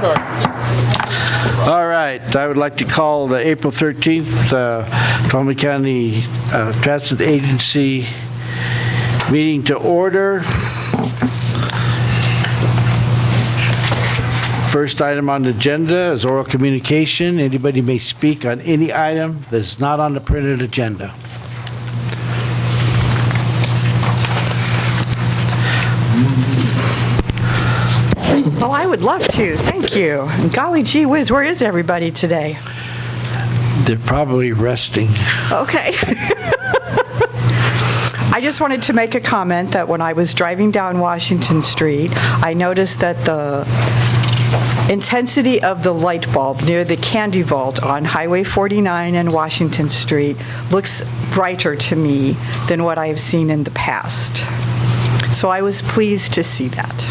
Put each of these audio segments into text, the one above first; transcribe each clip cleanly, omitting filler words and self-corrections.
All right, I would like to call the April 13th Tuolumne County Transit Agency meeting to order. First item on the agenda is oral communication. Anybody may speak on any item that is not on the printed agenda. Well, I would love to. Thank you. Golly gee whiz, where is everybody today? They're probably resting. Okay. I just wanted to make a comment that when I was driving down Washington Street, I noticed that the intensity of the light bulb near the candy vault on Highway 49 and Washington Street looks brighter to me than what I have seen in the past. So I was pleased to see that.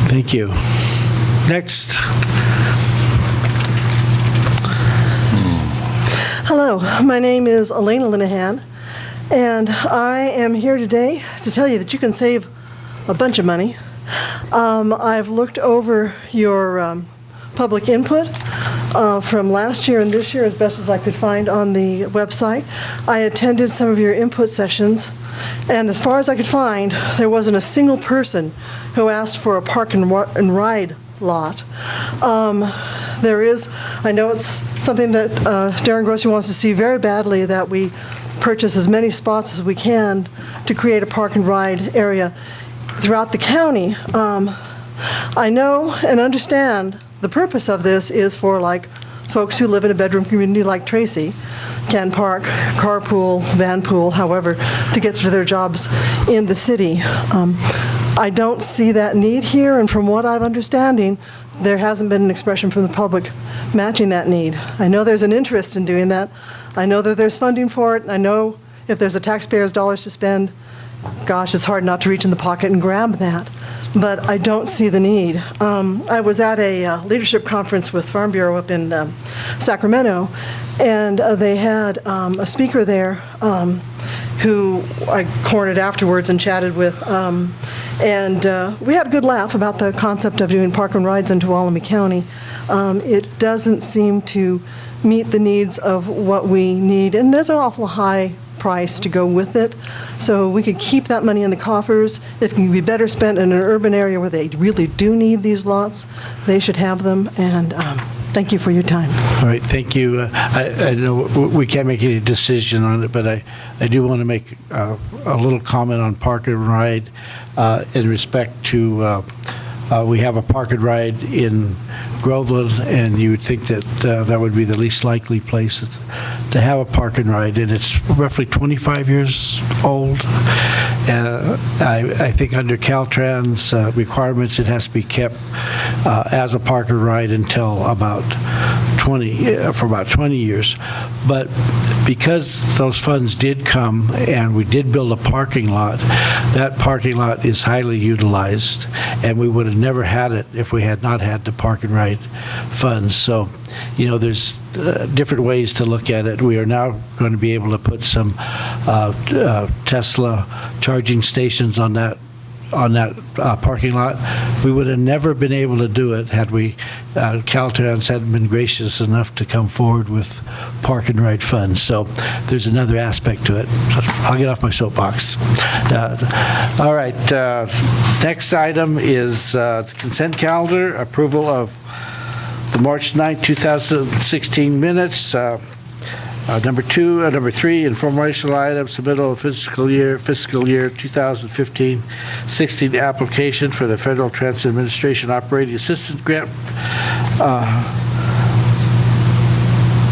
Thank you. Next. Hello, my name is Elena Linehan, and I am here today to tell you that you can save a bunch of money. I've looked over your public input from last year and this year as best as I could find on the website. I attended some of your input sessions, and as far as I could find, there wasn't a single person who asked for a park and ride lot. There is, I know it's something that Darren Grossi wants to see very badly, that we purchase as many spots as we can to create a park and ride area throughout the county. I know and understand the purpose of this is for like folks who live in a bedroom community like Tracy can park, carpool, vanpool, however, to get to their jobs in the city. I don't see that need here, and from what I'm understanding, there hasn't been an expression from the public matching that need. I know there's an interest in doing that. I know that there's funding for it. I know if there's a taxpayer's dollars to spend, gosh, it's hard not to reach in the pocket and grab that. But I don't see the need. I was at a leadership conference with Farm Bureau up in Sacramento, and they had a speaker there who I cornered afterwards and chatted with. And we had a good laugh about the concept of doing park and rides in Tuolumne County. It doesn't seem to meet the needs of what we need, and there's an awful high price to go with it. So we could keep that money in the coffers. If it can be better spent in an urban area where they really do need these lots, they should have them. And thank you for your time. All right, thank you. I know we can't make any decision on it, but I do want to make a little comment on park and ride in respect to we have a park and ride in Groveland, and you would think that that would be the least likely place to have a park and ride, and it's roughly 25 years old. And I think under Caltrans requirements, it has to be kept as a park and ride until about 20 years. But because those funds did come and we did build a parking lot, that parking lot is highly utilized, and we would have never had it if we had not had the park and ride funds. So, you know, there's different ways to look at it. We are now going to be able to put some Tesla charging stations on that parking lot. We would have never been able to do it had we Caltrans hadn't been gracious enough to come forward with park and ride funds. So there's another aspect to it. I'll get off my soapbox. All right, next item is consent calendar, approval of the March 9, 2016 minutes. Number 3, informational items, submittal of fiscal year 2015-16 application for the Federal Transit Administration Operating Assistance Grant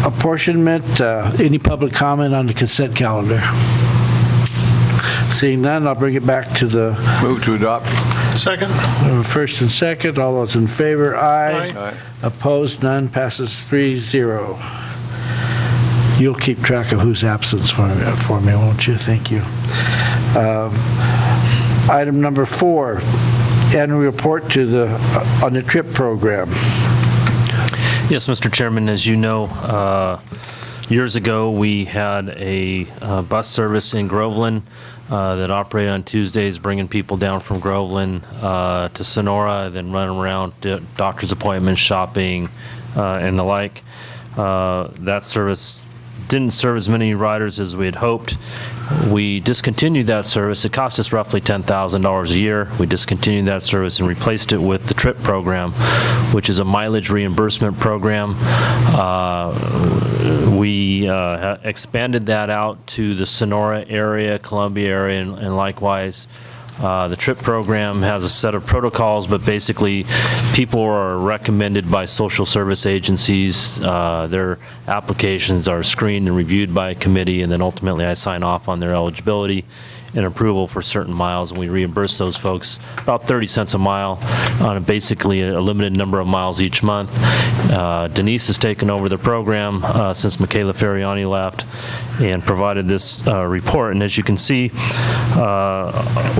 apportionment. Any public comment on the consent calendar? Seeing none, I'll bring it back to the... Move to adopt. Second. First and second. All those in favor, aye. Aye. Opposed, none. Passes 3-0. You'll keep track of who's absent for me, won't you? Thank you. Item number 4, annual report to on the TRIP program. Yes, Mr. Chairman, as you know, years ago we had a bus service in Groveland that operate on Tuesdays, bringing people down from Groveland to Sonora, then run them around, doctor's appointments, shopping, and the like. That service didn't serve as many riders as we had hoped. We discontinued that service. It cost us roughly $10,000 a year. We discontinued that service and replaced it with the TRIP program, which is a mileage reimbursement program. We expanded that out to the Sonora area, Columbia area, and likewise. The TRIP program has a set of protocols, but basically people are recommended by social service agencies. Their applications are screened and reviewed by a committee, and then ultimately I sign off on their eligibility and approval for certain miles, and we reimburse those folks about 30 cents a mile on basically a limited number of miles each month. Denise has taken over the program since Michaela Ferriani left and provided this report. And as you can see,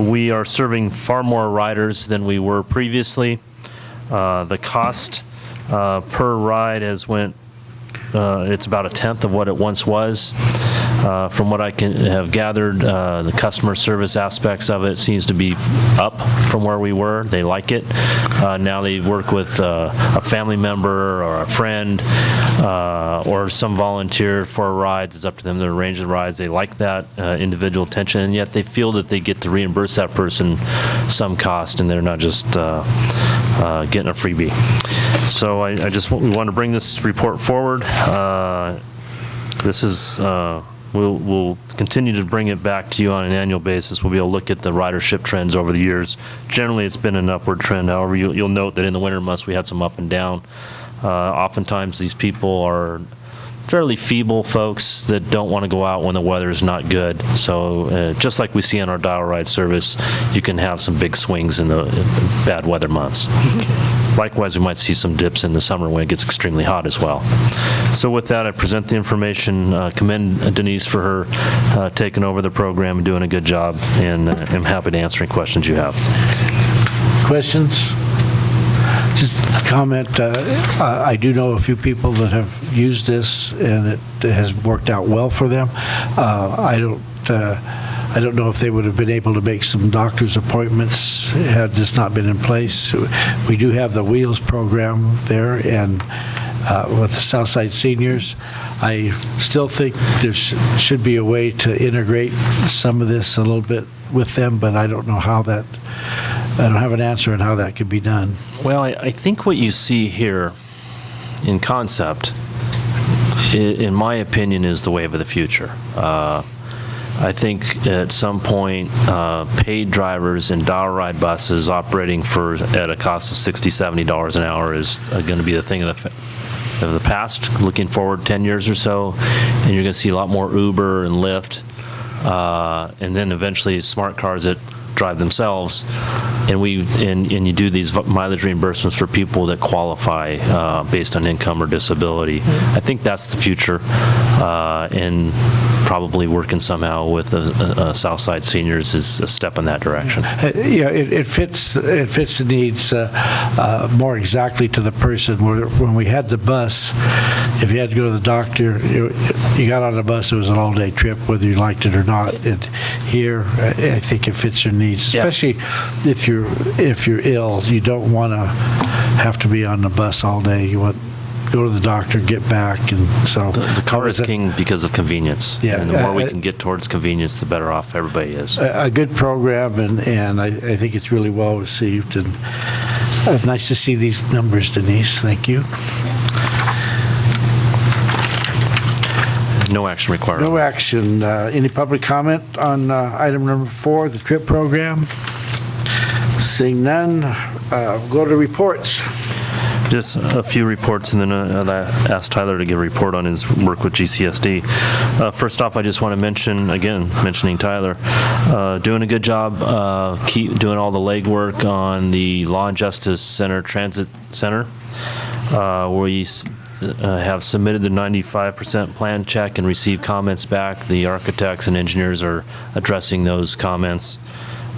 we are serving far more riders than we were previously. The cost per ride has went, it's about a tenth of what it once was. From what I can have gathered, the customer service aspects of it seems to be up from where we were. They like it. Now they work with a family member or a friend or some volunteer for rides. It's up to them to arrange the rides. They like that individual attention, and yet they feel that they get to reimburse that person some cost, and they're not just getting a freebie. So we want to bring this report forward. This is we'll continue to bring it back to you on an annual basis. We'll be able to look at the ridership trends over the years. Generally, it's been an upward trend. However, you'll note that in the winter months we had some up and down. Oftentimes, these people are fairly feeble folks that don't want to go out when the weather is not good. So just like we see on our dial ride service, you can have some big swings in the bad weather months. Likewise, we might see some dips in the summer when it gets extremely hot as well. So with that, I present the information, commend Denise for her taking over the program and doing a good job, and I'm happy to answer any questions you have. Questions? Just a comment, I do know a few people that have used this, and it has worked out well for them. I don't know if they would have been able to make some doctor's appointments had this not been in place. We do have the Wheels program there, and with the Southside seniors, I still think there should be a way to integrate some of this a little bit with them, but I don't know how that. I don't have an answer on how that could be done. Well, I think what you see here in concept, in my opinion, is the wave of the future. I think at some point, paid drivers and dial ride buses operating at a cost of $60, $70 an hour is going to be the thing of the past, looking forward 10 years or so, and you're going to see a lot more Uber and Lyft, and then eventually smart cars that drive themselves, and you do these mileage reimbursements for people that qualify based on income or disability. I think that's the future, and probably working somehow with the Southside seniors is a step in that direction. Yeah, it fits the needs more exactly to the person. When we had the bus, if you had to go to the doctor, you got on the bus, it was an all-day trip, whether you liked it or not. And here, I think it fits your needs, especially if you're ill. You don't want to have to be on the bus all day. You want go to the doctor, get back, and so the car is king because of convenience. Yeah, and the more we can get towards convenience, the better off everybody is. A good program, and I think it's really well received. And nice to see these numbers, Denise. Thank you. No action required. No action. Any public comment on item number 4, the TRIP program? Seeing none, go to reports. Just a few reports, and then I asked Tyler to give a report on his work with GCSD. First off, I just want to mentioning Tyler, doing a good job, keep doing all the legwork on the Law and Justice Center Transit Center, where we have submitted the 95% plan check and received comments back. The architects and engineers are addressing those comments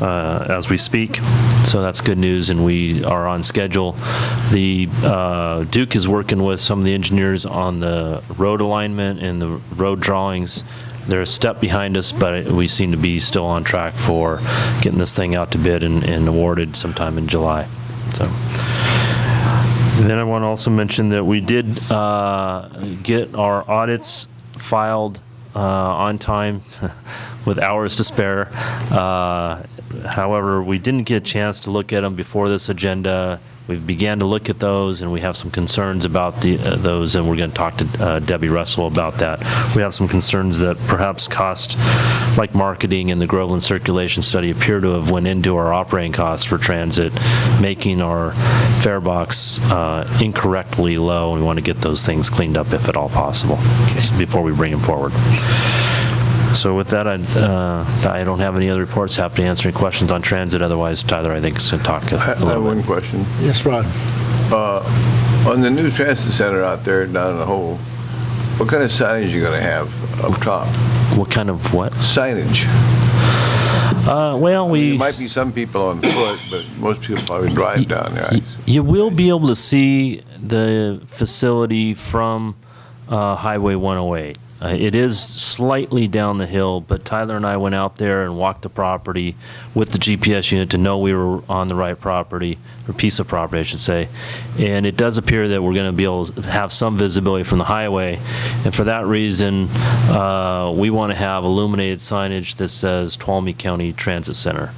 as we speak, so that's good news, and we are on schedule. The Duke is working with some of the engineers on the road alignment and the road drawings they're a step behind us, but we seem to be still on track for getting this thing out to bid and awarded sometime in July. So. And then I want to also mention that we did get our audits filed on time with hours to spare. However, we didn't get a chance to look at them before this agenda. We began to look at those, and we have some concerns about those, and we're going to talk to Debbie Russell about that. We have some concerns that perhaps cost, like marketing and the Groveland circulation study, appear to have went into our operating costs for transit, making our fare box incorrectly low. We want to get those things cleaned up if at all possible before we bring them forward. So with that, I don't have any other reports. Happy to answer any questions on transit. Otherwise, Tyler, I think, is going to talk a I little have bit. one question. Yes, Ron? On the new transit center out there down in the hole, what kind of signage you going to have up top? What kind of what? Signage. Well, There might be some people on foot, but most people probably drive down there. You will be able to see the facility from Highway 108. It is slightly down the hill, but Tyler and I went out there and walked the property with the GPS unit to know we were on the right property, or piece of property, I should say. And it does appear that we're going to be able to have some visibility from the highway. And for that reason, we want to have illuminated signage that says Tuolumne County Transit Center.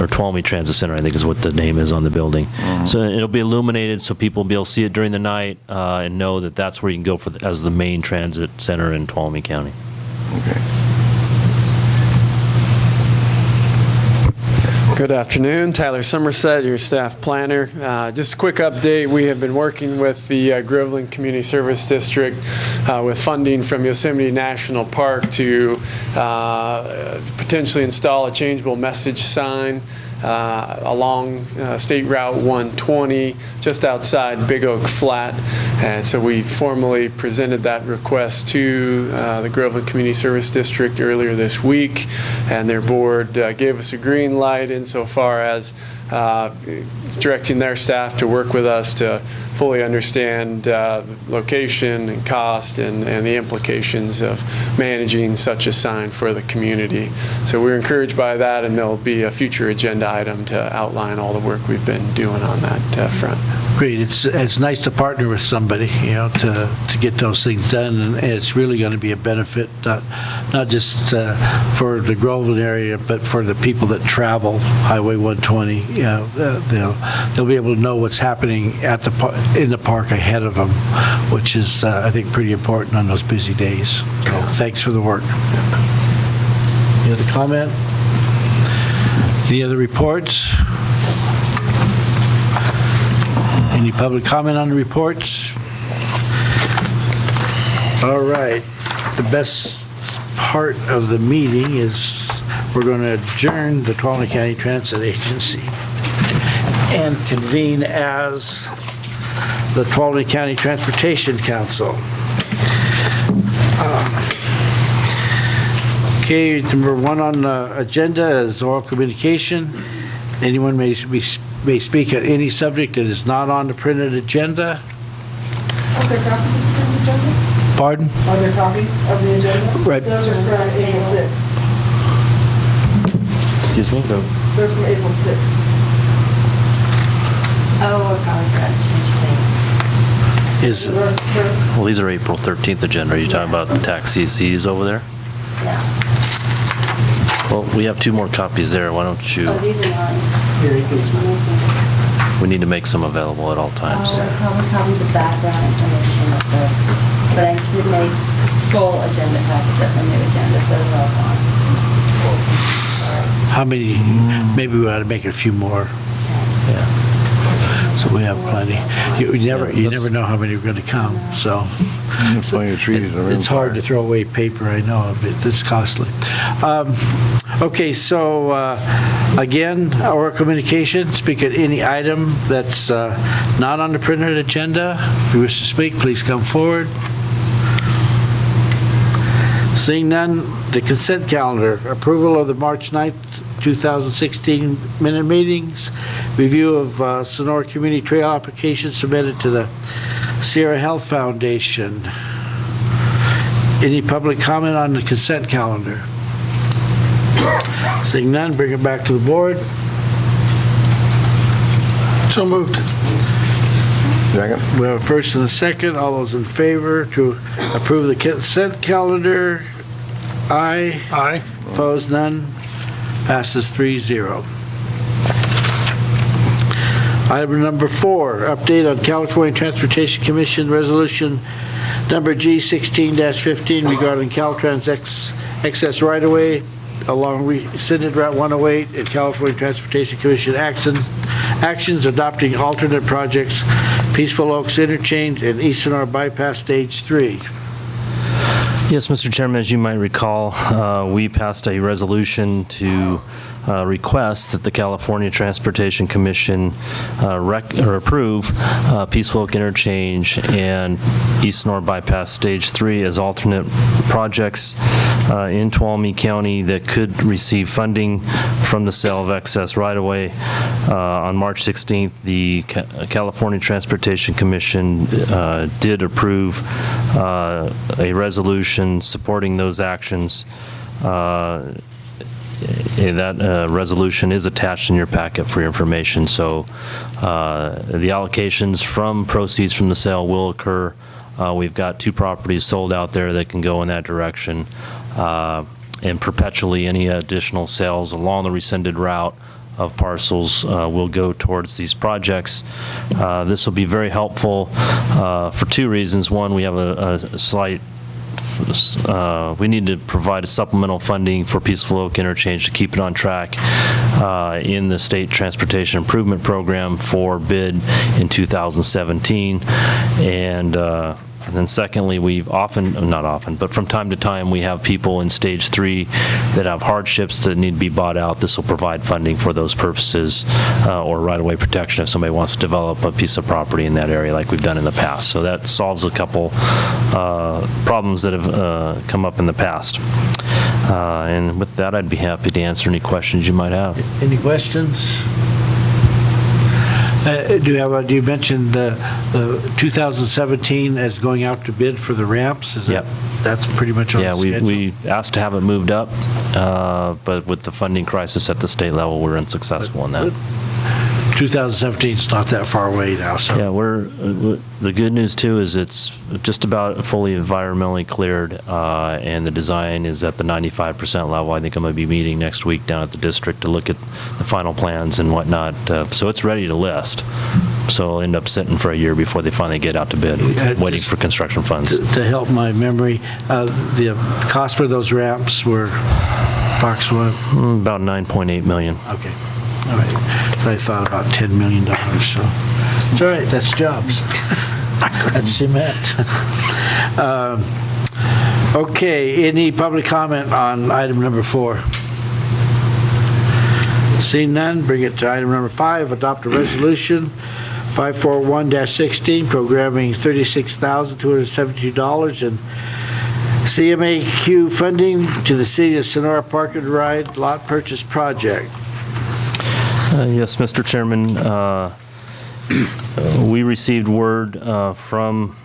Or Tuolumne Transit Center, I think is what the name is on the building. So it'll be illuminated so people will be able to see it during the night and know that that's where you can go for as the main transit center in Tuolumne County. Okay. Good afternoon, Tyler Somerset, your staff planner. Just a quick update, we have been working with the Groveland Community Service District with funding from Yosemite National Park to potentially install a changeable message sign along State Route 120 just outside Big Oak Flat. And so we formally presented that request to the Groveland Community Service District earlier this week, and their board gave us a green light insofar as directing their staff to work with us to fully understand the location and cost and the implications of managing such a sign for the community. So we're encouraged by that, and there'll be a future agenda item to outline all the work we've been doing on that front. Great. It's nice to partner with somebody, to get those things done, and it's really going to be a benefit, not just for the Groveland area, but for the people that travel Highway 120. They'll be able to know what's happening in the park ahead of them, which is, I think, pretty important on those busy days. So thanks for the work. Any other comment? Any other reports? Any public comment on the reports? All right. The best part of the meeting is we're going to adjourn the Tuolumne County Transit Agency and convene as the Tuolumne County Transportation Council. Okay, number one on the agenda is oral communication. Anyone may speak on any subject that is not on the printed agenda. Are there copies of the agenda? Pardon? Are there copies of the agenda? Right. Those are from April 6th. Excuse me? Those from April 6th. Oh, we're calling for exchange thing. Is, Well, these are April 13th agenda. Are you talking about the tax CCs over there? Yeah. Well, we have two more copies there. Why don't you, Oh, these are mine. we need to make some available at all times. We're probably the background information of the, but I did make full agenda package of the new agenda, so those are all gone. how many, maybe we ought to make a few more. Yeah. So we have plenty. You let's- never know how many are going to come, so. Plenty of trees in the room. It's hard to throw away paper, I know, but it's costly. Okay, so again, our communication, speak at any item that's not on the printed agenda. If you wish to speak, please come forward. Seeing none, the consent calendar, approval of the March 9th, 2016 minute meetings, review of Sonora Community Trail application submitted to the Sierra Health Foundation. Any public comment on the consent calendar? Seeing none, bring it back to the board. So moved. Second? We have a first and a second. All those in favor to approve the consent calendar? Aye. Aye. Opposed, none. Passes 3-0. Item number 4, update on California Transportation Commission Resolution number G16-15 regarding Caltrans excess right-of-way along rescinded Route 108 and California Transportation Commission actions adopting alternate projects, Peaceful Oaks Interchange and East Sonora Bypass Stage 3. Yes, Mr. Chairman, as you might recall, we passed a resolution to request that the California Transportation Commission approve Peaceful Oak Interchange and East Sonora Bypass Stage 3 as alternate projects in Tuolumne County that could receive funding from the sale of excess right-of-way. On March 16th, the California Transportation Commission did approve a resolution supporting those actions. That resolution is attached in your packet for your information. So the allocations from proceeds from the sale will occur. We've got 2 properties sold out there that can go in that direction. And perpetually, any additional sales along the rescinded route of parcels will go towards these projects. This will be very helpful for 2 reasons. One, we have a slight we need to provide a supplemental funding for Peaceful Oak Interchange to keep it on track in the State Transportation Improvement Program for bid in 2017. And then secondly, not often, but from time to time, we have people in Stage 3 that have hardships that need to be bought out. This will provide funding for those purposes or right-of-way protection if somebody wants to develop a piece of property in that area like we've done in the past. So that solves a couple problems that have come up in the past. And with that, I'd be happy to answer any questions you might have. Any questions? Do you mention the 2017 as going out to bid for the ramps? Yep. That's pretty much on the schedule? Yeah, we asked to have it moved up, but with the funding crisis at the state level, we're unsuccessful in that. 2017 is not that far away now, so. Yeah, the good news too is it's just about fully environmentally cleared, and the design is at the 95% level. I think I'm going to be meeting next week down at the district to look at the final plans and whatnot. So it's ready to list. So it'll end up sitting for a year before they finally get out to bid, waiting for construction funds. To help my memory, the cost for those ramps were approximately? About $9.8 million. Okay. All right. I thought about $10 million, so it's all right. That's jobs. That's cement. Okay. Any public comment on item number 4? Seeing none, bring it to item number 5. Adopt a resolution 541-16, programming $36,272 in CMAQ funding to the City of Sonora Park and Ride Lot Purchase Project. Yes, Mr. Chairman, we received word from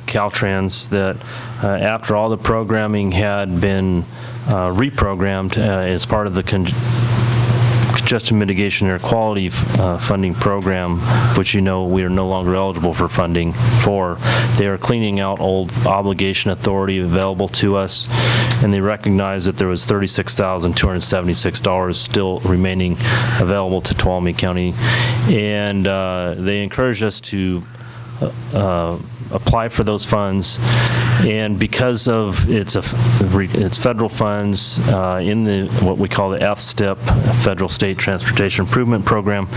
Caltrans that after all the programming had been reprogrammed as part of the Congestion Mitigation Air Quality funding program, which we are no longer eligible for funding for, they are cleaning out old obligation authority available to us, and they recognize that there was $36,276 still remaining available to Tuolumne County, and they encourage us to apply for those funds, and because of it's federal funds in the what we call the FSTIP, Federal State Transportation Improvement Program,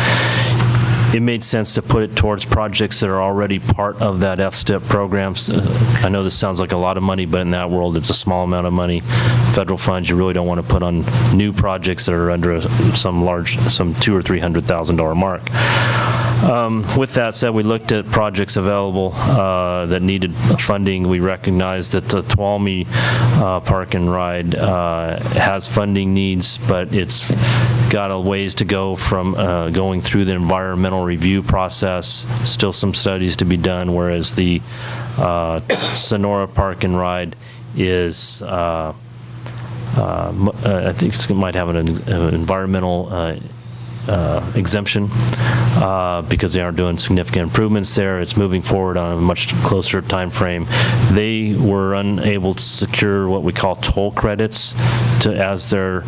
it made sense to put it towards projects that are already part of that FSTIP program. I know this sounds like a lot of money, but in that world, it's a small amount of money. Federal funds, you really don't want to put on new projects that are under some $200,000 or $300,000 mark. With that said, we looked at projects available that needed funding. We recognized that the Tuolumne Park and Ride has funding needs, but it's got a ways to go from going through the environmental review process. Still some studies to be done, whereas the Sonora Park and Ride is, I think it might have an environmental exemption because they are doing significant improvements there. It's moving forward on a much closer time frame. They were unable to secure what we call toll credits as their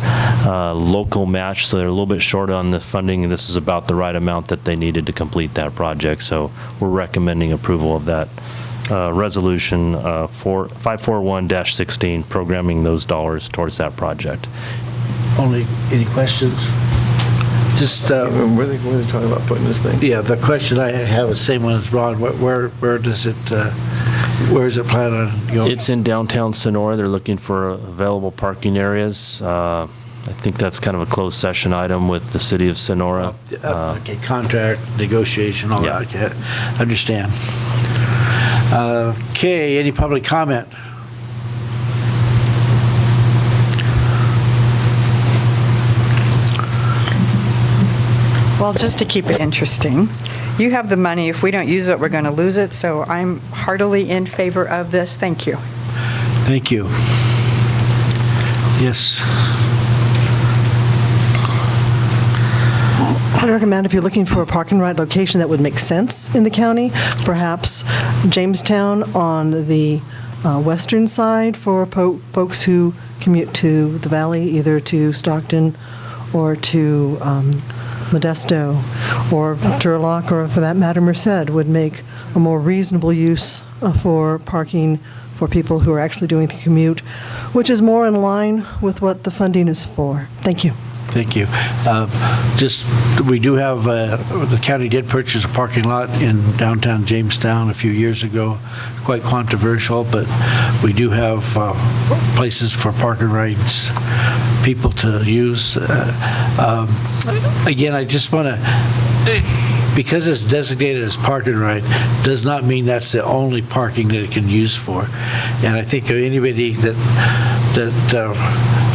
local match, so they're a little bit short on the funding, and this is about the right amount that they needed to complete that project. So we're recommending approval of that resolution 541-16, programming those dollars towards that project. Any questions? Just, Where they talking about putting this thing? yeah, the question I have is the same one as Ron. Where does it, where is it planned on going? It's in downtown Sonora. They're looking for available parking areas. I think that's kind of a closed session item with the city of Sonora. Okay, contract, negotiation, all Yeah. that, okay, understand. Okay, any public comment? Well, just to keep it interesting, you have the money. If we don't use it, we're going to lose it. So I'm heartily in favor of this. Thank you. Thank you. Yes. I'd recommend if you're looking for a park and ride location that would make sense in the county, perhaps Jamestown on the western side for folks who commute to the valley, either to Stockton or to Modesto or Turlock, or for that matter, Merced, would make a more reasonable use for parking for people who are actually doing the commute, which is more in line with what the funding is for. Thank you. Thank you. We do have, the county did purchase a parking lot in downtown Jamestown a few years ago, quite controversial, but we do have places for park and rides, people to use. Again, I just want to, because it's designated as park and ride, does not mean that's the only parking that it can use for. And I think anybody that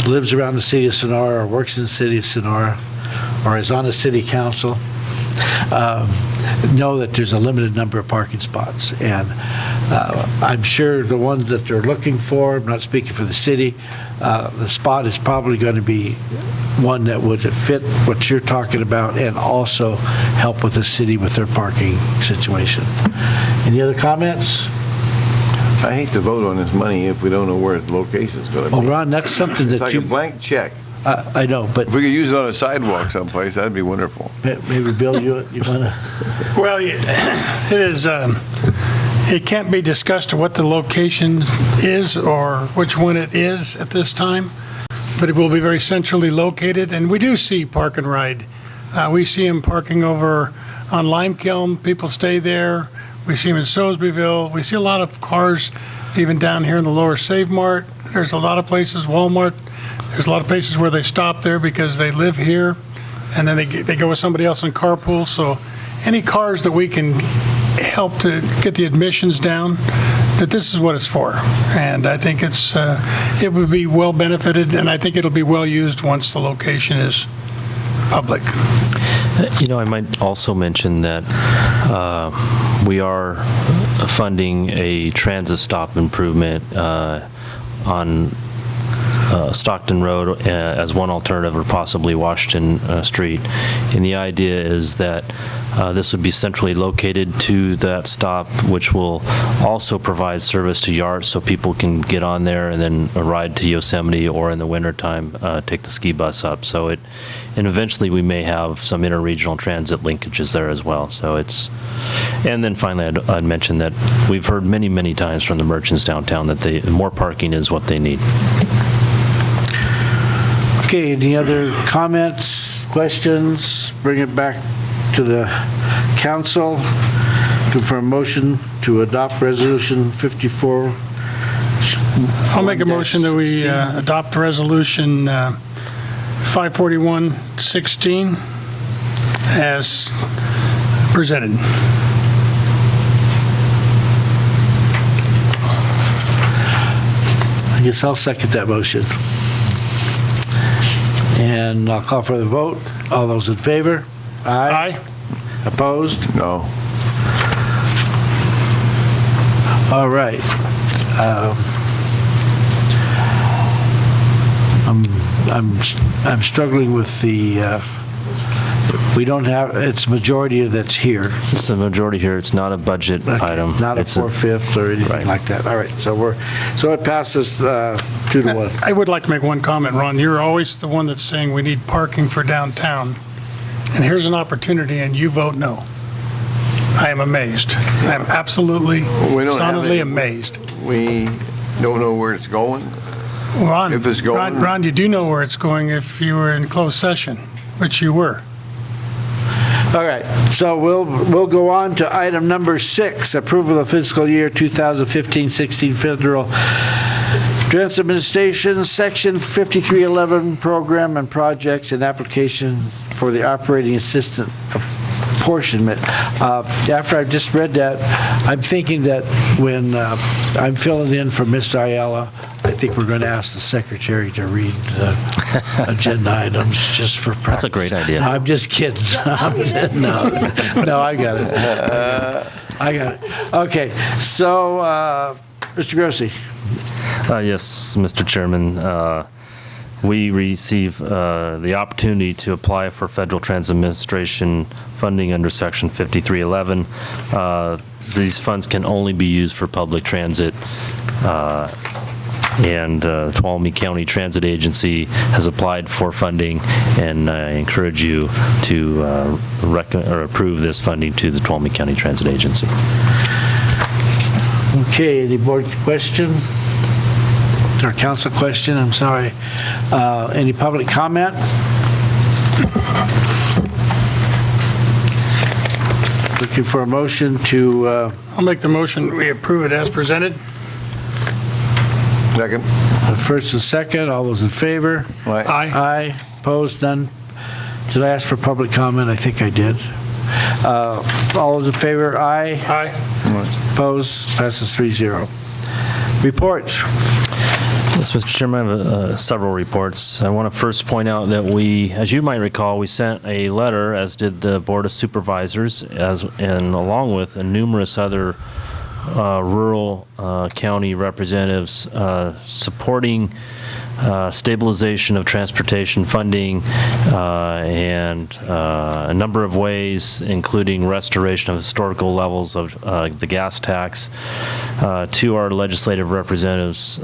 lives around the city of Sonora or works in the city of Sonora or is on the city council know that there's a limited number of parking spots. And I'm sure the ones that they're looking for, I'm not speaking for the city, the spot is probably going to be one that would fit what you're talking about and also help with the city with their parking situation. Any other comments? I hate to vote on this money if we don't know where the location's going to Well, be. Ron, that's something It's that like a blank check. I know, but If we could use it on a sidewalk someplace, that'd be wonderful. maybe, Bill, you want to? Well, it is, it can't be discussed what the location is or which one it is at this time, but it will be very centrally located, and we do see park and ride. We see them parking over on Limekiln, people stay there. We see them in Sosbyville. We see a lot of cars even down here in the lower Save Mart. There's a lot of places, Walmart. There's a lot of places where they stop there because they live here, and then they go with somebody else in carpool. So any cars that we can help to get the admissions down, that this is what it's for. And I think it would be well benefited, and I think it'll be well used once the location is public. You know, I might also mention that we are funding a transit stop improvement on Stockton Road as one alternative, or possibly Washington Street. And the idea is that this would be centrally located to that stop, which will also provide service to Yart, so people can get on there and then ride to Yosemite, or in the wintertime, take the ski bus up. So and eventually we may have some interregional transit linkages there as well. So and then finally I'd mention that we've heard many, many times from the merchants downtown that more parking is what they need. Okay, any other comments, questions? Bring it back to the council. Confirm motion to adopt resolution 54. I'll make a motion that we adopt resolution 541-16 as presented. I guess I'll second that motion. And I'll call for the vote. All those in favor? Aye. Opposed? No. All right. I'm struggling with the, we don't have, it's majority that's here. It's the majority here. It's not a budget item. Not a It's four-fifths or anything Right. like that. All right, so it passes 2-1. I would like to make one comment, Ron. You're always the one that's saying we need parking for downtown, and here's an opportunity, and you vote no. I am amazed. I am absolutely, We don't have astoundingly any- amazed. We don't know where it's going. Ron, If it's going- Ron, you do know where it's going if you were in closed session, which you were. All right, so we'll go on to item number 6, approval of fiscal year 2015-16 federal grants administration, section 5311 program and projects and application for the operating assistant apportionment. After I've just read that, I'm thinking that when I'm filling in for Ms. Ayala, I think we're going to ask the secretary to read agenda items just for practice. That's a great idea. No, I'm just kidding. No, I got it. Okay, so, Mr. Grossi. Yes, Mr. Chairman. We receive the opportunity to apply for federal transit administration funding under Section 5311. These funds can only be used for public transit, and Tuolumne County Transit Agency has applied for funding, and I encourage you to approve this funding to the Tuolumne County Transit Agency. Okay, any board question? Or council question, I'm sorry. Any public comment? Looking for a motion to, I'll make the motion, we approve it as presented. Second. first and second, all those in favor? Aye. Aye. Aye, opposed, none. Did I ask for public comment? I think I did. All those in favor, aye. Aye. Opposed, passes 3-0. Reports. Yes, Mr. Chairman, I have several reports. I want to first point out that we, as you might recall, we sent a letter, as did the Board of Supervisors, and along with numerous other rural county representatives supporting stabilization of transportation funding and a number of ways, including restoration of historical levels of the gas tax to our legislative representatives.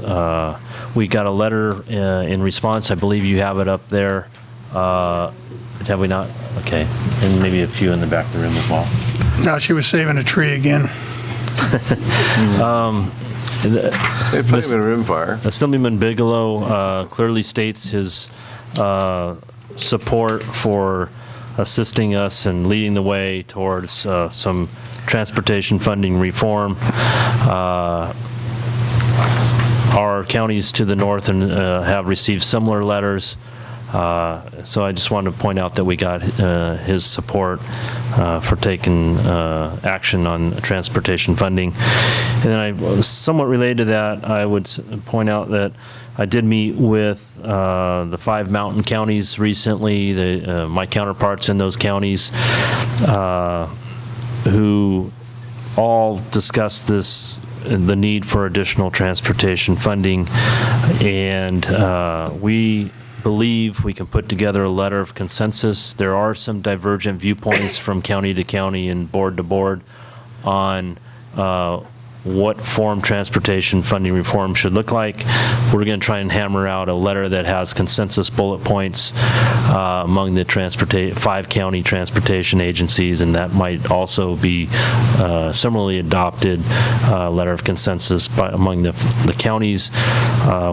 We got a letter in response. I believe you have it up there. Have we not? Okay. And maybe a few in the back of the room as well. Now she was saving a tree again. They put him in a rimfire. Assemblyman Bigelow clearly states his support for assisting us and leading the way towards some transportation funding reform. Our counties to the north have received similar letters. So I just wanted to point out that we got his support for taking action on transportation funding. And then somewhat related to that, I would point out that I did meet with the 5 mountain counties recently, my counterparts in those counties, who all discussed the need for additional transportation funding, and we believe we can put together a letter of consensus. There are some divergent viewpoints from county to county and board to board on what form transportation funding reform should look like. We're going to try and hammer out a letter that has consensus bullet points among the 5 county transportation agencies, and that might also be similarly adopted letter of consensus among the counties.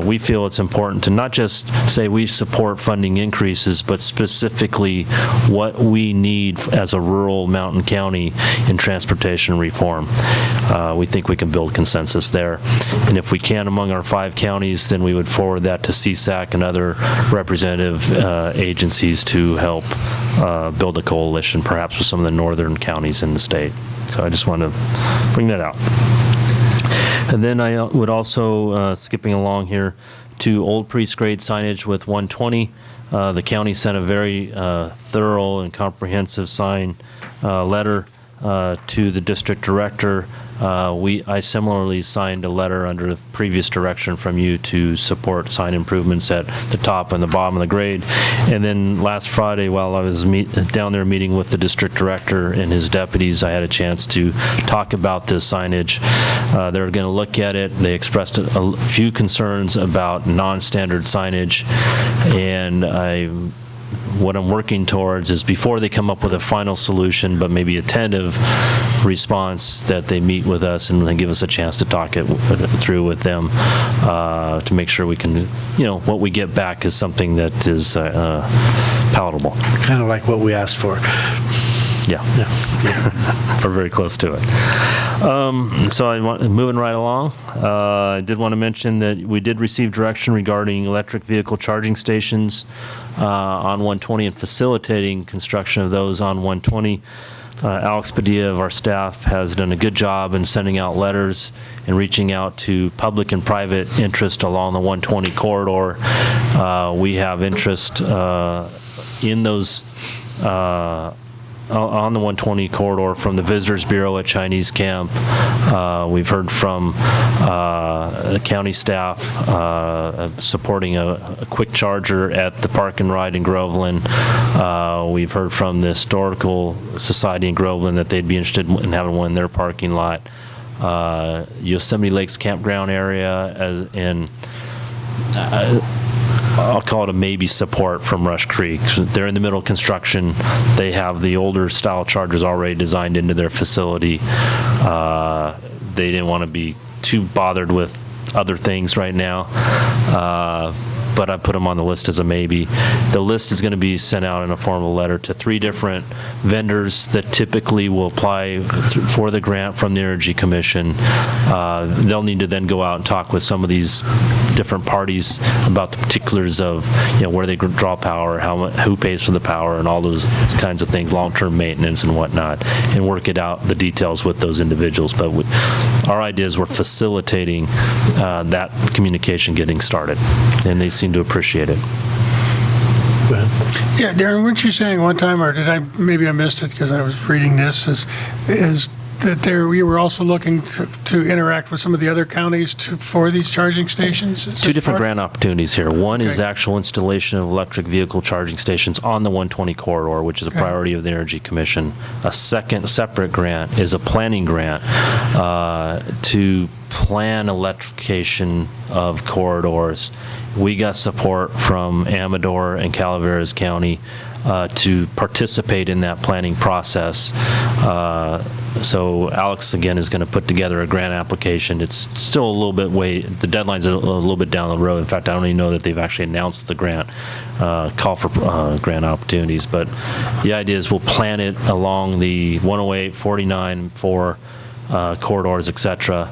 We feel it's important to not just say we support funding increases, but specifically what we need as a rural mountain county in transportation reform. We think we can build consensus there. And if we can among our 5 counties, then we would forward that to CSAC and other representative agencies to help build a coalition, perhaps with some of the northern counties in the state. So I just want to bring that out. And then I would also, skipping along here, to old priest grade signage with 120. The county sent a very thorough and comprehensive sign letter to the district director. I similarly signed a letter under the previous direction from you to support sign improvements at the top and the bottom of the grade. And then last Friday, while I was down there meeting with the district director and his deputies, I had a chance to talk about this signage. They're going to look at it. They expressed a few concerns about non-standard signage, and what I'm working towards is, before they come up with a final solution, but maybe a tentative response, that they meet with us and they give us a chance to talk it through with them to make sure we can, what we get back is something that is palatable. Kind of like what we asked for. Yeah. We're very close to it. So moving right along, I did want to mention that we did receive direction regarding electric vehicle charging stations on 120 and facilitating construction of those on 120. Alex Padilla of our staff has done a good job in sending out letters and reaching out to public and private interest along the 120 corridor. We have interest in those on the 120 corridor from the Visitors Bureau at Chinese Camp. We've heard from county staff supporting a quick charger at the Park and Ride in Groveland. We've heard from the Historical Society in Groveland that they'd be interested in having one in their parking lot. Yosemite Lakes campground area, I'll call it a maybe support from Rush Creek. They're in the middle of construction. They have the older style chargers already designed into their facility. They didn't want to be too bothered with other things right now, but I put them on the list as a maybe. The list is going to be sent out in a formal letter to 3 different vendors that typically will apply for the grant from the Energy Commission. They'll need to then go out and talk with some of these different parties about the particulars of where they draw power, who pays for the power, and all those kinds of things, long-term maintenance and whatnot, and work it out, the details with those individuals. But our idea is we're facilitating that communication getting started, and they seem to appreciate it. Yeah, Darren, weren't you saying one time, or maybe I missed it because I was reading this, is that we were also looking to interact with some of the other counties for these charging stations? 2 different grant opportunities here. One is Okay. actual installation of electric vehicle charging stations on the 120 corridor, which is a priority of the Energy Commission. A second separate grant is a planning grant to plan electrification of corridors. We got support from Amador and Calaveras County to participate in that planning process. So Alex, again, is going to put together a grant application. It's still a little bit the deadline's a little bit down the road. In fact, I don't even know that they've actually announced the grant, call for grant opportunities. But the idea is we'll plan it along the 108, 49, 4 corridors, et cetera,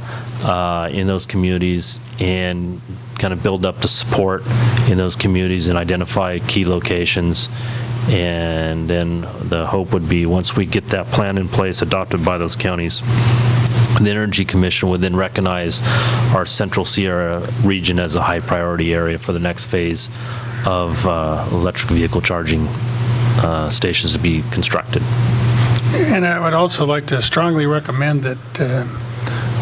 in those communities, and kind of build up the support in those communities and identify key locations. And then the hope would be, once we get that plan in place, adopted by those counties, the Energy Commission would then recognize our Central Sierra region as a high priority area for the next phase of electric vehicle charging stations to be constructed. And I would also like to strongly recommend that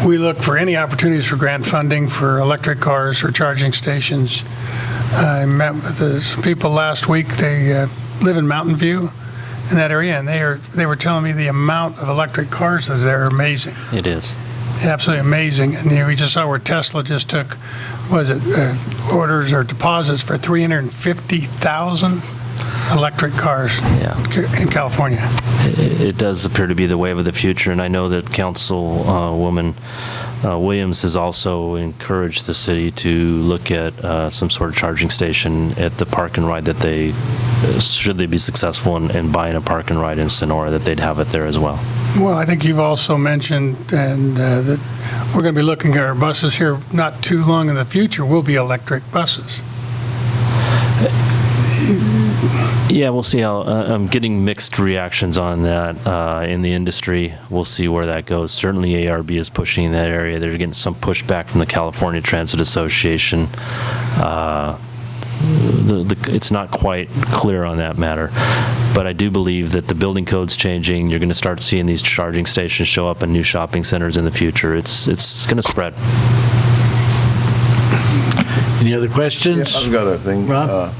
we look for any opportunities for grant funding for electric cars or charging stations. I met with some people last week. They live in Mountain View, in that area, and they were telling me the amount of electric cars that are amazing. It is. Absolutely amazing. And we just saw where Tesla just took, orders or deposits for 350,000 electric cars in California. It does appear to be the wave of the future, and I know that Councilwoman Williams has also encouraged the city to look at some sort of charging station at the Park and Ride, that they, should they be successful in buying a Park and Ride in Sonora, that they'd have it there as well. Well, I think you've also mentioned that we're going to be looking at our buses here not too long in the future will be electric buses. Yeah, we'll see how, I'm getting mixed reactions on that in the industry. We'll see where that goes. Certainly ARB is pushing in that area. They're getting some pushback from the California Transit Association. It's not quite clear on that matter, but I do believe that the building code's changing. You're going to start seeing these charging stations show up in new shopping centers in the future. It's going to spread. Any other questions? I've got a thing. Ron?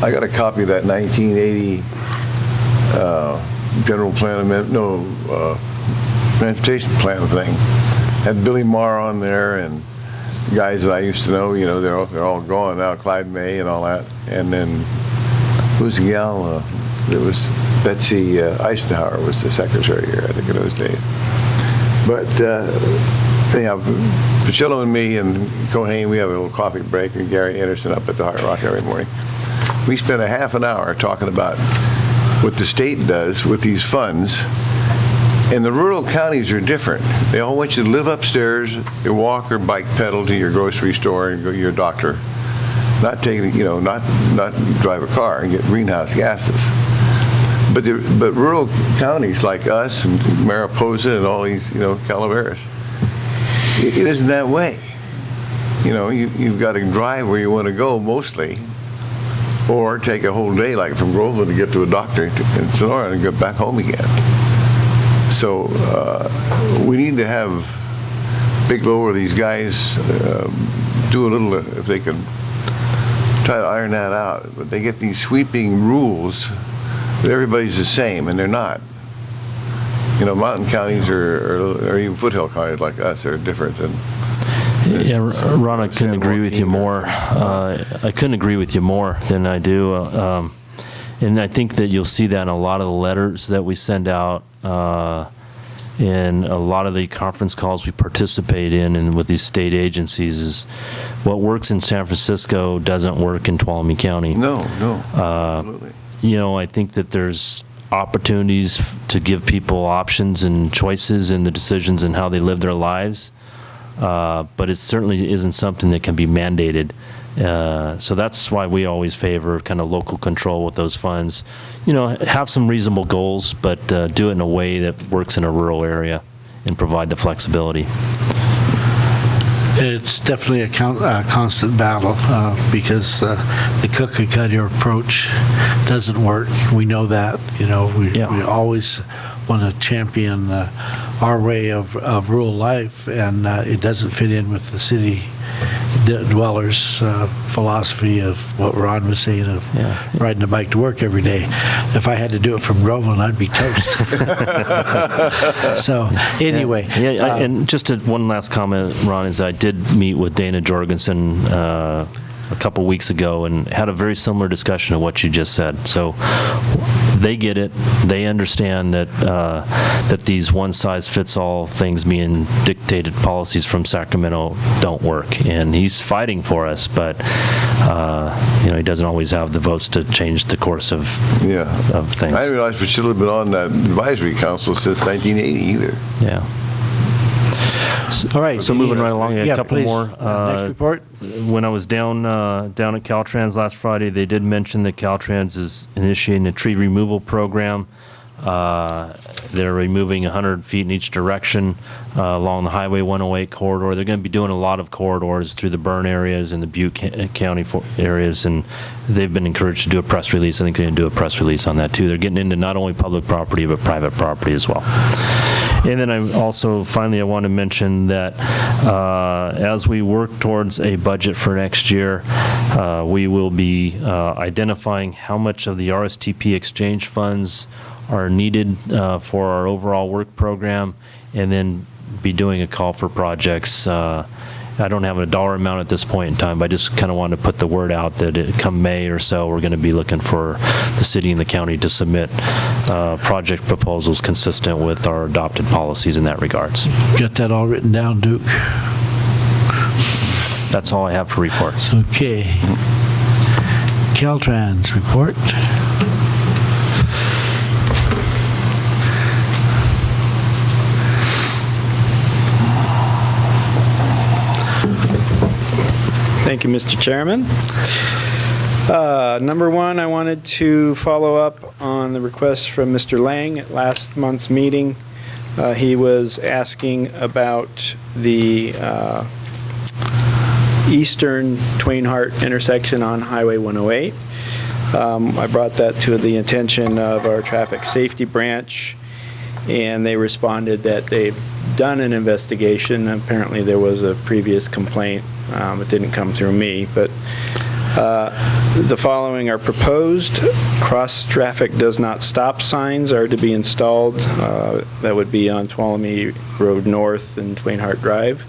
I got a copy of that 1980 general plan amendment, transportation plan thing. Had Billy Marr on there and guys that I used to know, they're all gone now, Clyde May and all that. And then who's the gal? It was Betsy Eisenhower was the secretary here, I think, in those days. But anyhow, Pacillo and me and Cohane, we have a little coffee break, and Gary Anderson up at the Hard Rock every morning. We spent a half an hour talking about what the state does with these funds. And the rural counties are different. They all want you to live upstairs, you walk or bike pedal to your grocery store and go to your doctor. Not taking, not drive a car and get greenhouse gases. But rural counties like us and Mariposa and all these, Calaveras, it isn't that way. You've got to drive where you want to go mostly, or take a whole day, like from Groveland, to get to a doctor in Sonora and get back home again. So we need to have Bigelow or these guys do a little, if they can try to iron that out. But they get these sweeping rules that everybody's the same, and they're not. Mountain counties or even foothill counties like us are different than. Yeah, Ron, I couldn't agree with you more. I couldn't agree with you more than I do. And I think that you'll see that in a lot of the letters that we send out, in a lot of the conference calls we participate in and with these state agencies, is what works in San Francisco doesn't work in Tuolumne County. No, absolutely. I think that there's opportunities to give people options and choices in the decisions and how they live their lives. But it certainly isn't something that can be mandated. So that's why we always favor kind of local control with those funds. Have some reasonable goals, but do it in a way that works in a rural area and provide the flexibility. It's definitely a constant battle because the cookie-cutter approach doesn't work. We know that. We always want to champion our way of rural life, and it doesn't fit in with the city dwellers' philosophy of what Ron was saying of riding a bike to work every day. If I had to do it from Groveland, I'd be toast. So anyway. And just one last comment, Ron, is I did meet with Dana Jorgensen a couple weeks ago and had a very similar discussion of what you just said. So they get it. They understand that that these one-size-fits-all things being dictated policies from Sacramento don't work. And he's fighting for us, but he doesn't always have the votes to change the course of things. I didn't realize Priscilla had been on that advisory council since 1980 either. Yeah. All right. So moving right along, a couple please. more. Next report. When I was down at Caltrans last Friday, they did mention that Caltrans is initiating a tree removal program. They're removing 100 feet in each direction along the Highway 108 corridor. They're going to be doing a lot of corridors through the Bern areas and the Butte County areas, and they've been encouraged to do a press release. I think they're going to do a press release on that too. They're getting into not only public property but private property as well. And then finally, I want to mention that as we work towards a budget for next year, we will be identifying how much of the RSTP exchange funds are needed for our overall work program, and then be doing a call for projects. I don't have a dollar amount at this point in time, but I just kind of wanted to put the word out that come May or so, we're going to be looking for the city and the county to submit project proposals consistent with our adopted policies in that regards. Got that all written down, Duke? That's all I have for reports. Okay. Caltrans report. Thank you, Mr. Chairman. Number one, I wanted to follow up on the request from Mr. Lang at last month's meeting. He was asking about the eastern Twain Harte intersection on Highway 108. I brought that to the attention of our traffic safety branch, and they responded that they've done an investigation. Apparently there was a previous complaint. It didn't come through me, but the following are proposed. Cross traffic does not stop signs are to be installed. That would be on Tuolumne Road North and Twain Harte Drive.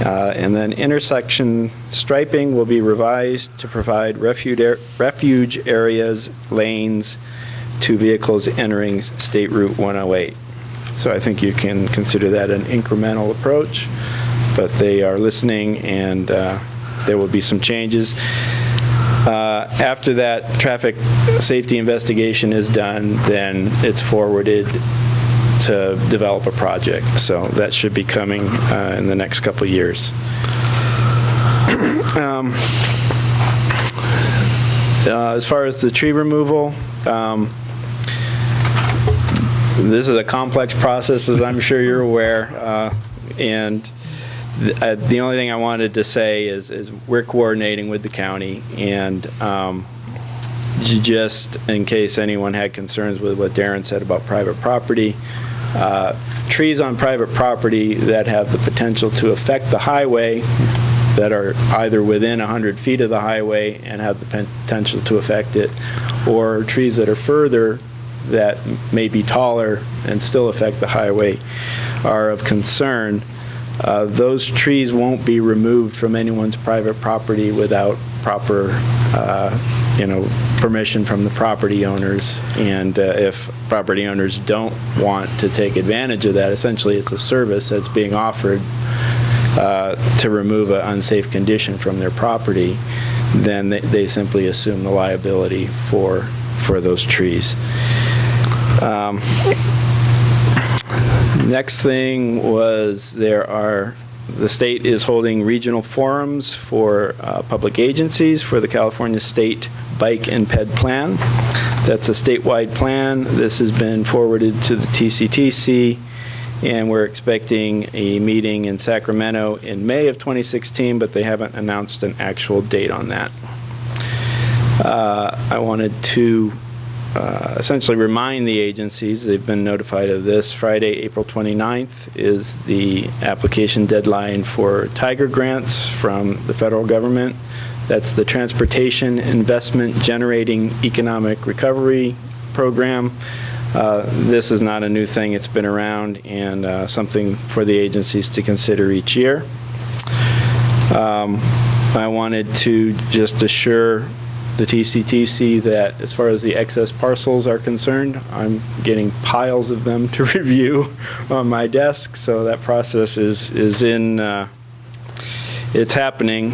And then intersection striping will be revised to provide refuge areas, lanes to vehicles entering State Route 108. So I think you can consider that an incremental approach, but they are listening, and there will be some changes. After that traffic safety investigation is done, then it's forwarded to develop a project. So that should be coming in the next couple of years. As far as the tree removal, this is a complex process, as I'm sure you're aware, and the only thing I wanted to say is we're coordinating with the county, and just in case anyone had concerns with what Darren said about private property, trees on private property that have the potential to affect the highway, that are either within 100 feet of the highway and have the potential to affect it, or trees that are further that may be taller and still affect the highway, are of concern. Those trees won't be removed from anyone's private property without proper, permission from the property owners. And if property owners don't want to take advantage of that, essentially it's a service that's being offered to remove an unsafe condition from their property, then they simply assume the liability for those trees. Next thing was the state is holding regional forums for public agencies for the California State Bike and Ped Plan. That's a statewide plan. This has been forwarded to the TCTC, and we're expecting a meeting in Sacramento in May of 2016, but they haven't announced an actual date on that. I wanted to essentially remind the agencies, they've been notified of this. Friday, April 29th is the application deadline for Tiger grants from the federal government. That's the Transportation Investment Generating Economic Recovery Program. This is not a new thing. It's been around, and something for the agencies to consider each year. I wanted to just assure the TCTC that as far as the excess parcels are concerned, I'm getting piles of them to review on my desk, so that process is in, it's happening.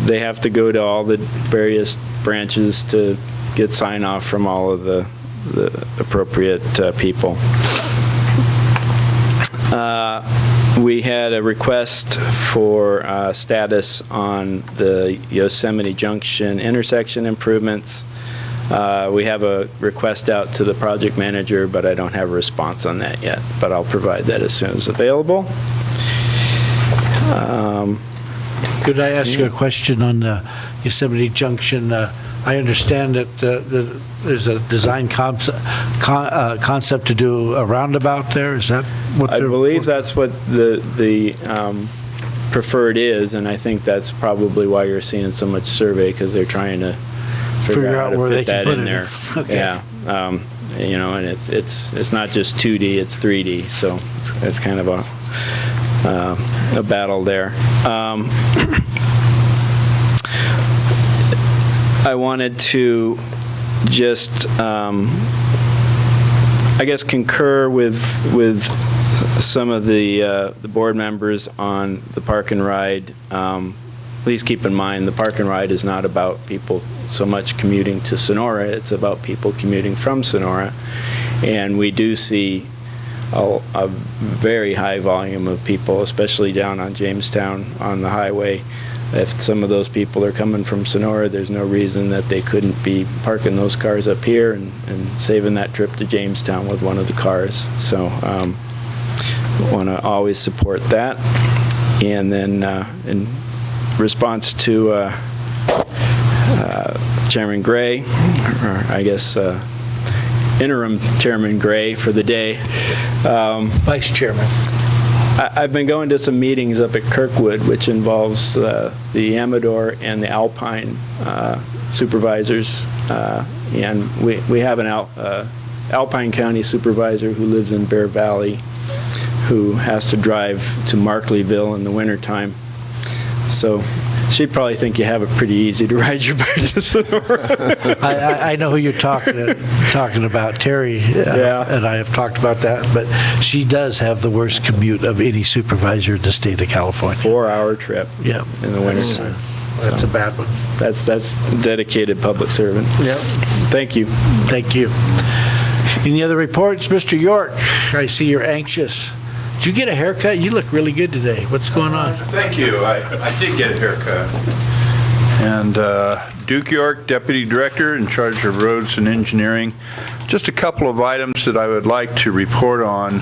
They have to go to all the various branches to get sign off from all of the appropriate people. We had a request for status on the Yosemite Junction intersection improvements. We have a request out to the project manager, but I don't have a response on that yet, but I'll provide that as soon as available. Could I ask you a question on Yosemite Junction? I understand that there's a design concept to do a roundabout there. Is that what I believe that's what the preferred is, and I think that's probably why you're seeing so much survey, because they're trying to figure out how to fit that in there. Okay. Yeah, and it's not just 2D, it's 3D, so it's kind of a battle there. I wanted to just, I guess, concur with some of the board members on the park and ride. Please keep in mind the park and ride is not about people so much commuting to Sonora, it's about people commuting from Sonora. And we do see a very high volume of people, especially down on Jamestown on the highway, if some of those people are coming from Sonora, there's no reason that they couldn't be parking those cars up here and saving that trip to Jamestown with one of the cars. So want to always support that. And then in response to Chairman Gray, or I guess interim Chairman Gray for the day. Vice Chairman. I've been going to some meetings up at Kirkwood, which involves the Amador and the Alpine supervisors. And we have an Alpine County supervisor who lives in Bear Valley who has to drive to Markleyville in the wintertime. So she'd probably think you have it pretty easy to ride your bike to Sonora. I know who you're talking about. Terry and I have talked about that, but she does have the worst commute of any supervisor in the state of California. 4-hour trip in the wintertime. That's a bad one. That's dedicated public servant. Yep. Thank you. Thank you. Any other reports? Mr. York, I see you're anxious. Did you get a haircut? You look really good today. What's going on? Thank you. I did get a haircut. And Duke York, Deputy Director in charge of Roads and Engineering. Just a couple of items that I would like to report on.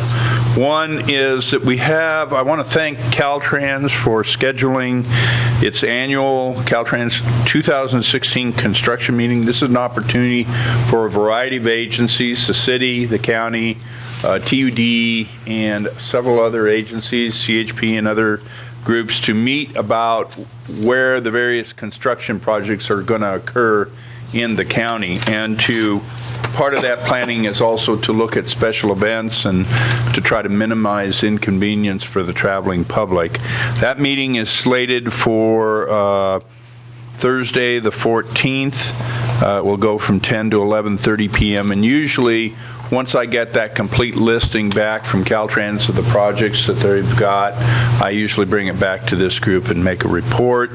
One is that I want to thank Caltrans for scheduling its annual Caltrans 2016 construction meeting. This is an opportunity for a variety of agencies, the city, the county, TUD, and several other agencies, CHP and other groups, to meet about where the various construction projects are going to occur in the county. And part of that planning is also to look at special events and to try to minimize inconvenience for the traveling public. That meeting is slated for Thursday the 14th. It will go from 10 to 11:30 p.m. And usually, once I get that complete listing back from Caltrans of the projects that they've got, I usually bring it back to this group and make a report.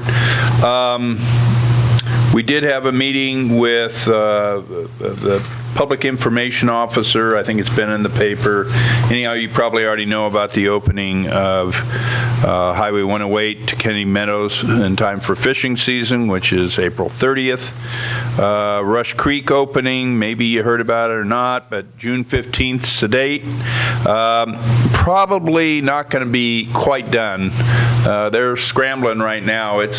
We did have a meeting with the Public Information Officer. I think it's been in the paper. Anyhow, you probably already know about the opening of Highway 108 to Kennedy Meadows in time for fishing season, which is April 30th. Rush Creek opening, maybe you heard about it or not, but June 15th is the date. Probably not going to be quite done. They're scrambling right now. It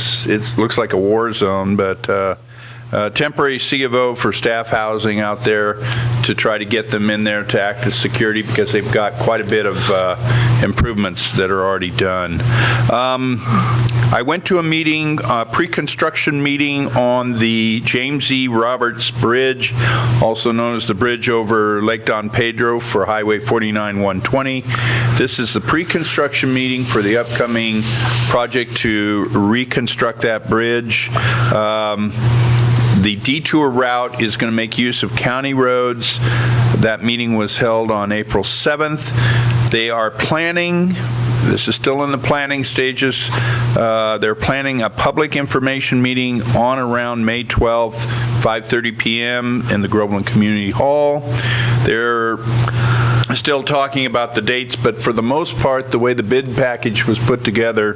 looks like a war zone, but temporary C of O for staff housing out there to try to get them in there to act as security, because they've got quite a bit of improvements that are already done. I went to a meeting, a pre-construction meeting on the James E. Roberts Bridge, also known as the bridge over Lake Don Pedro for Highway 49-120. This is the pre-construction meeting for the upcoming project to reconstruct that bridge. The detour route is going to make use of county roads. That meeting was held on April 7th. They are planning, this is still in the planning stages, they're planning a public information meeting on around May 12th, 5:30 p.m. in the Groveland Community Hall. They're still talking about the dates, but for the most part, the way the bid package was put together,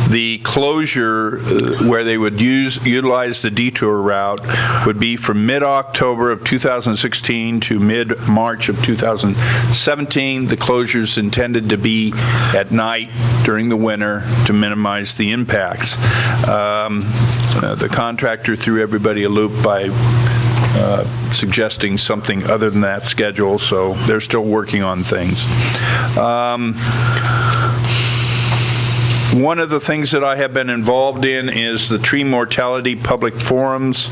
the closure where they would utilize the detour route would be from mid-October of 2016 to mid-March of 2017. The closures intended to be at night during the winter to minimize the impacts. The contractor threw everybody a loop by suggesting something other than that schedule, so they're still working on things. One of the things that I have been involved in is the tree mortality public forums.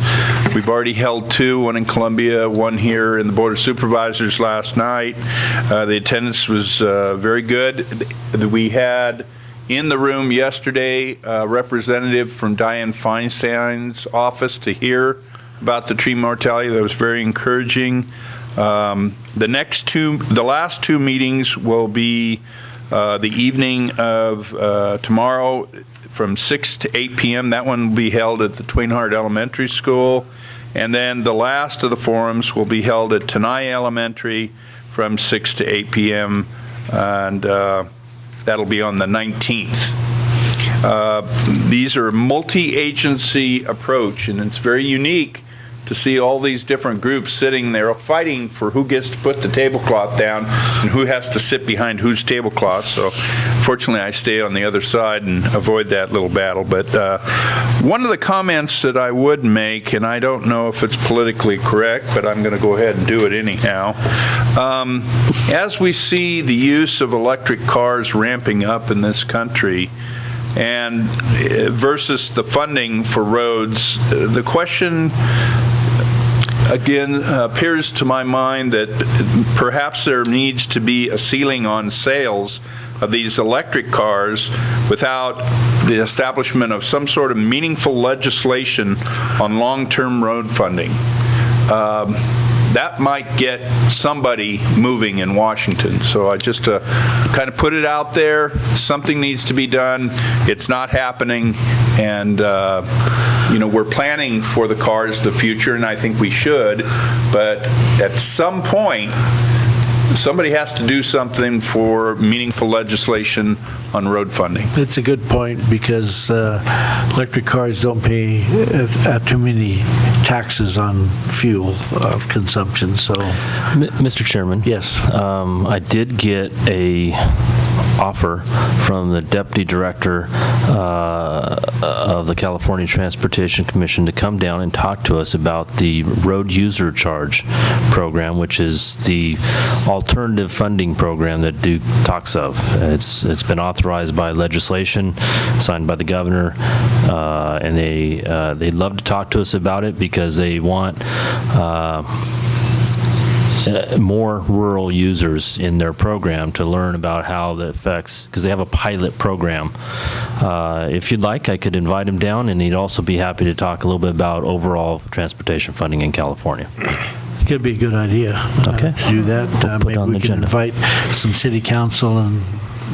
We've already held 2, one in Columbia, one here in the Board of Supervisors last night. The attendance was very good. We had in the room yesterday a representative from Diane Feinstein's office to hear about the tree mortality. That was very encouraging. The last 2 meetings will be the evening of tomorrow from 6 to 8 p.m. That one will be held at the Tweenhart Elementary School. And then the last of the forums will be held at Tenai Elementary from 6 to 8 p.m. And that'll be on the 19th. These are a multi-agency approach, and it's very unique to see all these different groups sitting there fighting for who gets to put the tablecloth down and who has to sit behind whose tablecloth. So fortunately, I stay on the other side and avoid that little battle. But one of the comments that I would make, and I don't know if it's politically correct, but I'm going to go ahead and do it anyhow. As we see the use of electric cars ramping up in this country, and versus the funding for roads, the question again appears to my mind that perhaps there needs to be a ceiling on sales of these electric cars without the establishment of some sort of meaningful legislation on long-term road funding. That might get somebody moving in Washington. So I just kind of put it out there. Something needs to be done. It's not happening. And, we're planning for the cars of the future, and I think we should. But at some point, somebody has to do something for meaningful legislation on road funding. It's a good point, because electric cars don't pay too many taxes on fuel consumption, so. Mr. Chairman? Yes. I did get a offer from the Deputy Director of the California Transportation Commission to come down and talk to us about the road user charge program, which is the alternative funding program that Duke talks of. It's been authorized by legislation signed by the governor, and they'd love to talk to us about it because they want more rural users in their program to learn about how that affects, because they have a pilot program. If you'd like, I could invite him down, and he'd also be happy to talk a little bit about overall transportation funding in California. Could be a good idea Okay. to do that. Put it Maybe on we the can agenda. invite some city council and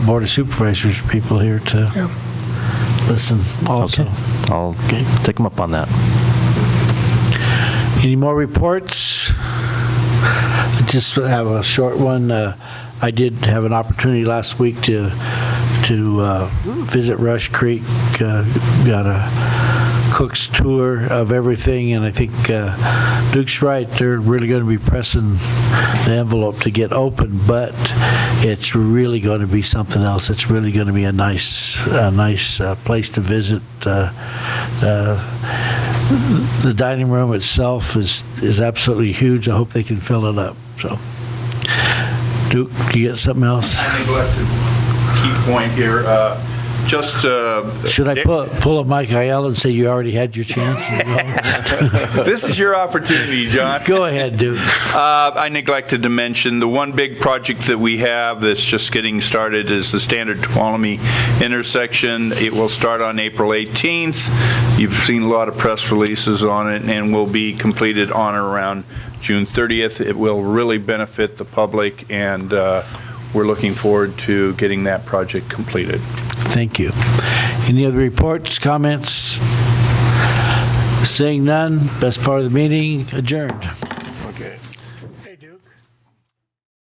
board of supervisors people here to listen also. Okay. I'll take him up on that. Any more reports? Just have a short one. I did have an opportunity last week to visit Rush Creek. Got a cook's tour of everything, and I think Duke's right. They're really going to be pressing the envelope to get open, but it's really going to be something else. It's really going to be a nice place to visit. The dining room itself is absolutely huge. I hope they can fill it up. So, Duke, do you get something else? I neglected key point here. Should I pull a Mike Aiello and say you already had your chance? This is your opportunity, John. Go ahead, Duke. I neglected to mention the one big project that we have that's just getting started is the standard Tuolumne intersection. It will start on April 18th. You've seen a lot of press releases on it, and will be completed on or around June 30th. It will really benefit the public, and we're looking forward to getting that project completed. Thank you. Any other reports, comments? Seeing none, best part of the meeting adjourned.